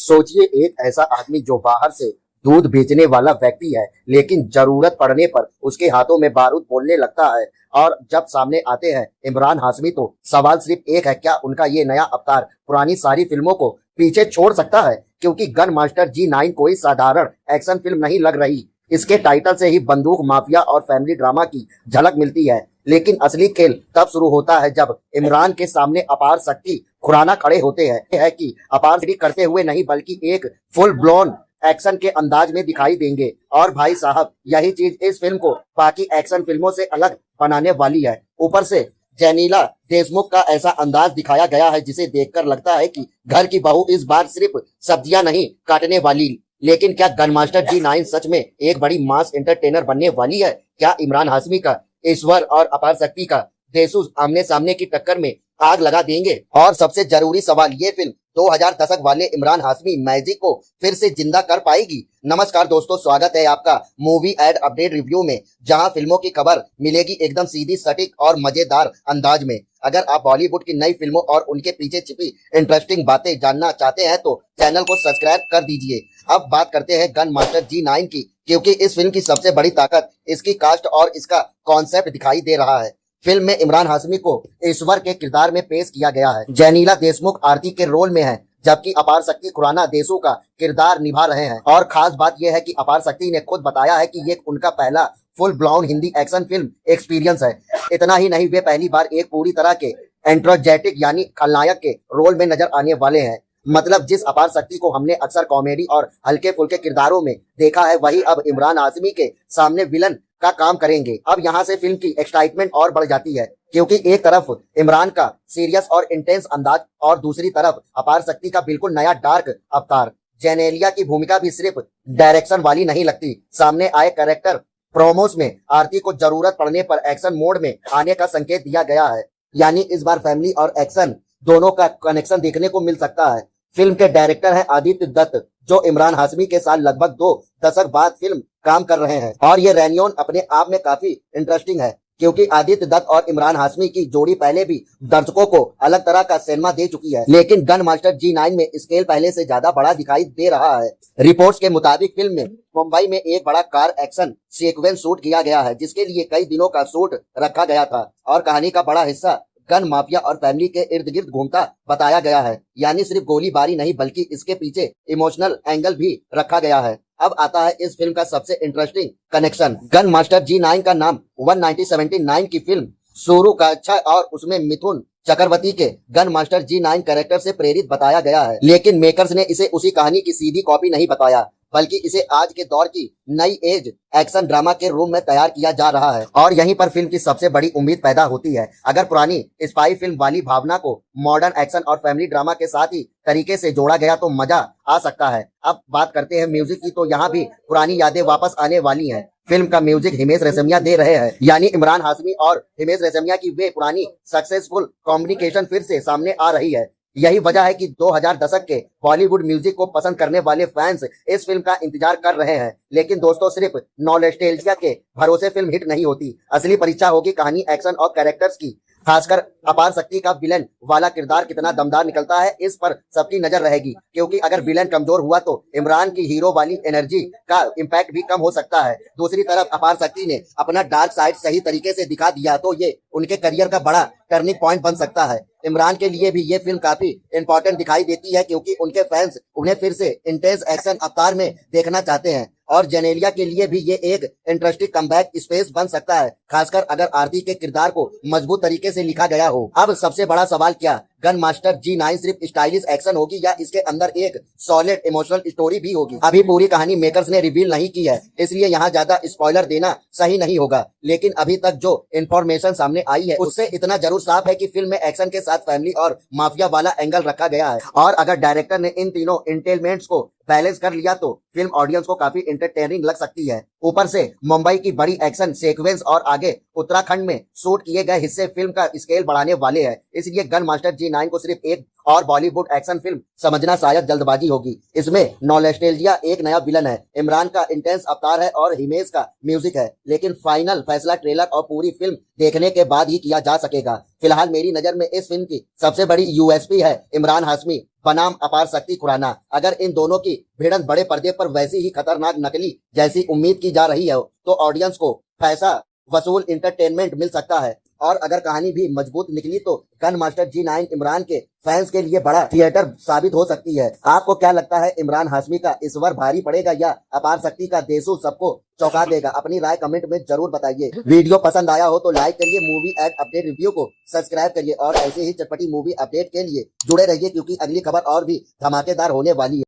सोचिए एक ऐसा आदमी जो बाहर से दूध बेचने वाला व्यक्ति है, लेकिन जरूरत पड़ने पर उसके हाथों में बारूद बोलने लगता है। और जब सामने आते हैं इमरान हाशमी तो सवाल सिर्फ एक है, क्या उनका ये नया अवतार पुरानी सारी फिल्मों को पीछे छोड़ सकता है? क्योंकि गन मास्टर G9 कोई साधारण एक्शन फिल्म नहीं लग रही। इसके टाइटल से ही बंदूक माफिया और फैमिली ड्रामा की झलक मिलती है। लेकिन असली खेल तब शुरू होता है जब इमरान के सामने अपार शक्ति खुराना खड़े होते हैं। है कि अपार शक्ति करते हुए नहीं बल्कि एक फुल ब्लोन एक्शन के अंदाज में दिखाई देंगे। और भाई साहब, यही चीज इस फिल्म को बाकी एक्शन फिल्मों से अलग बनाने वाली है। ऊपर से जेनिला देशमुख का ऐसा अंदाज दिखाया गया है जिसे देखकर लगता है कि घर की बहू इस बार सिर्फ सब्जियां नहीं काटने वाली। लेकिन क्या गन मास्टर G9 सच में एक बड़ी मास एंटरटेनर बनने वाली है? क्या इमरान हाशमी का ईश्वर और अपार शक्ति का देशु आमने सामने की टक्कर में आग लगा देंगे? और सबसे जरूरी सवाल, ये फिल्म 2000 दशक वाले इमरान हाशमी मैजिक को फिर से जिंदा कर पाएगी? नमस्कार दोस्तों, स्वागत है आपका मूवी एड अपडेट रिव्यू में, जहां फिल्मों की खबर मिलेगी एकदम सीधी, सटीक और मजेदार अंदाज में। अगर आप बॉलीवुड की नई फिल्मों और उनके पीछे छिपी इंटरेस्टिंग बातें जानना चाहते हैं तो चैनल को सब्सक्राइब कर दीजिए। अब बात करते हैं गन मास्टर G9 की, क्योंकि इस फिल्म की सबसे बड़ी ताकत इसकी कास्ट और इसका कॉन्सेप्ट दिखाई दे रहा है। फिल्म में इमरान हाशमी को ईश्वर के किरदार में पेश किया गया है। जेनिला देशमुख आरती के रोल में है, जबकि अपार शक्ति खुराना देशु का किरदार निभा रहे हैं। और खास बात यह है कि अपार शक्ति ने खुद बताया है कि ये उनका पहला full blown Hindi action film experience है। इतना ही नहीं, वे पहली बार एक पूरी तरह के एंट्रोजेटिक यानी खलनायक के रोल में नजर आने वाले हैं। मतलब जिस अपार शक्ति को हमने अक्सर कॉमेडी और हल्के फुल्के किरदारों में देखा है, वही अब इमरान हाशमी के सामने विलन का काम करेंगे। अब यहाँ से फिल्म की एक्साइटमेंट और बढ़ जाती है, क्योंकि एक तरफ इमरान का सीरियस और इंटेंस अंदाज और दूसरी तरफ अपार शक्ति का बिल्कुल नया डार्क अवतार। जेनेलिया की भूमिका भी सिर्फ डायरेक्शन वाली नहीं लगती। सामने आए कैरेक्टर प्रोमोस में आरती को जरूरत पड़ने पर एक्शन मोड में आने का संकेत दिया गया है। यानी इस बार फैमिली और एक्शन दोनों का कनेक्शन देखने को मिल सकता है। फिल्म के डायरेक्टर हैं आदित्य दत्त, जो इमरान हाशमी के साथ लगभग 2 दशक बाद फिल्म काम कर रहे हैं। और ये रेन्योन अपने आप में काफी इंटरेस्टिंग है, क्योंकि आदित्य दत्त और इमरान हाशमी की जोड़ी पहले भी दर्शकों को अलग तरह का सिनेमा दे चुकी है। लेकिन गन मास्टर G9 में स्केल पहले से ज्यादा बड़ा दिखाई दे रहा है। रिपोर्ट्स के मुताबिक फिल्म में मुंबई में एक बड़ा कार एक्शन सीक्वेंस शूट किया गया है, जिसके लिए कई दिनों का शूट रखा गया था। और कहानी का बड़ा हिस्सा गन माफिया और फैमिली के इर्द गिर्द घूमता बताया गया है। यानी सिर्फ गोलीबारी नहीं बल्कि इसके पीछे इमोशनल एंगल भी रखा गया है। अब आता है इस फिल्म का सबसे interesting connection. Gun master G9 का नाम 1979 की फिल्म शुरू का अच्छा और उसमें मिथुन चक्रवर्ती के गन मास्टर G9 कैरेक्टर से प्रेरित बताया गया है। लेकिन मेकर्स ने इसे उसी कहानी की सीधी कॉपी नहीं बताया, बल्कि इसे आज के दौर की नई एज एक्शन ड्रामा के रूप में तैयार किया जा रहा है। और यहीं पर फिल्म की सबसे बड़ी उम्मीद पैदा होती है। अगर पुरानी स्पाई फिल्म वाली भावना को मॉडर्न एक्शन और फैमिली ड्रामा के साथ ही तरीके से जोड़ा गया तो मजा आ सकता है। अब बात करते हैं म्यूजिक की, तो यहाँ भी पुरानी यादें वापस आने वाली हैं। फिल्म का म्यूजिक हिमेश रेशमिया दे रहे हैं। यानी इमरान हाशमी और हिमेश रेशमिया की वे पुरानी सक्सेसफुल कॉम्बिनेशन फिर से सामने आ रही है। यही वजह है कि 2000 दशक के बॉलीवुड म्यूजिक को पसंद करने वाले फैंस इस फिल्म का इंतजार कर रहे हैं। लेकिन दोस्तों, सिर्फ नॉस्टैल्जिया के भरोसे फिल्म हिट नहीं होती। असली परीक्षा होगी कहानी, एक्शन और कैरेक्टर्स की। खासकर अपार शक्ति का विलन वाला किरदार कितना दमदार निकलता है, इस पर सबकी नजर रहेगी। क्योंकि अगर विलन कमजोर हुआ तो इमरान की हीरो वाली एनर्जी का इम्पैक्ट भी कम हो सकता है। दूसरी तरफ अपार शक्ति ने अपना डार्क साइड सही तरीके से दिखा दिया तो ये उनके करियर का बड़ा टर्निंग पॉइंट बन सकता है। इमरान के लिए भी ये फिल्म काफी इंपॉर्टेंट दिखाई देती है, क्योंकि उनके फैंस उन्हें फिर से इंटेंस एक्शन अवतार में देखना चाहते हैं। और जेनेलिया के लिए भी ये एक इंटरेस्टिंग कमबैक स्पेस बन सकता है, खासकर अगर आरती के किरदार को मजबूत तरीके से लिखा गया हो। अब सबसे बड़ा सवाल, क्या गन मास्टर G9 सिर्फ स्टाइलिश एक्शन होगी या इसके अंदर एक सॉलिड इमोशनल स्टोरी भी होगी? अभी पूरी कहानी मेकर्स ने रिवील नहीं की है, इसलिए यहाँ ज्यादा स्पॉइलर देना सही नहीं होगा। लेकिन अभी तक जो इन्फॉर्मेशन सामने आई है उससे इतना जरूर साफ है कि फिल्म में एक्शन के साथ फैमिली और माफिया वाला एंगल रखा गया है। और अगर डायरेक्टर ने इन तीनों इंटेलमेंट्स को बैलेंस कर लिया तो फिल्म ऑडियंस को काफी एंटरटेनिंग लग सकती है। ऊपर से मुंबई की बड़ी एक्शन सीक्वेंस और आगे उत्तराखंड में शूट किए गए हिस्से फिल्म का स्केल बढ़ाने वाले हैं। इसलिए गन मास्टर G9 को सिर्फ एक और बॉलीवुड एक्शन फिल्म समझना शायद जल्दबाजी होगी। इसमें नॉस्टैल्जिया एक नया विलन है, इमरान का इंटेंस अवतार है और हिमेश का म्यूजिक है। लेकिन फाइनल फैसला ट्रेलर और पूरी फिल्म देखने के बाद ही किया जा सकेगा। फिलहाल मेरी नजर में इस फिल्म की सबसे बड़ी यूएसपी है इमरान हाशमी, बनाम अपार शक्ति खुराना। अगर इन दोनों की भिड़ंत बड़े पर्दे पर वैसी ही खतरनाक नकली जैसी उम्मीद की जा रही है तो ऑडियंस को पैसा वसूल इंटरटेनमेंट मिल सकता है। और अगर कहानी भी मजबूत निकली तो गन मास्टर G9 इमरान के फैंस के लिए बड़ा थिएटर साबित हो सकती है। आपको क्या लगता है, इमरान हाशमी का इस बार भारी पड़ेगा या अपार शक्ति का देशू सबको चौंका देगा? अपनी राय कमेंट में जरूर बताइए। वीडियो पसंद आया हो तो लाइक करिए, मूवी एड अपडेट रिव्यू को सब्सक्राइब करिए और ऐसे ही चटपटी मूवी अपडेट के लिए जुड़े रहिए, क्योंकि अगली खबर और भी धमाकेदार होने वाली है।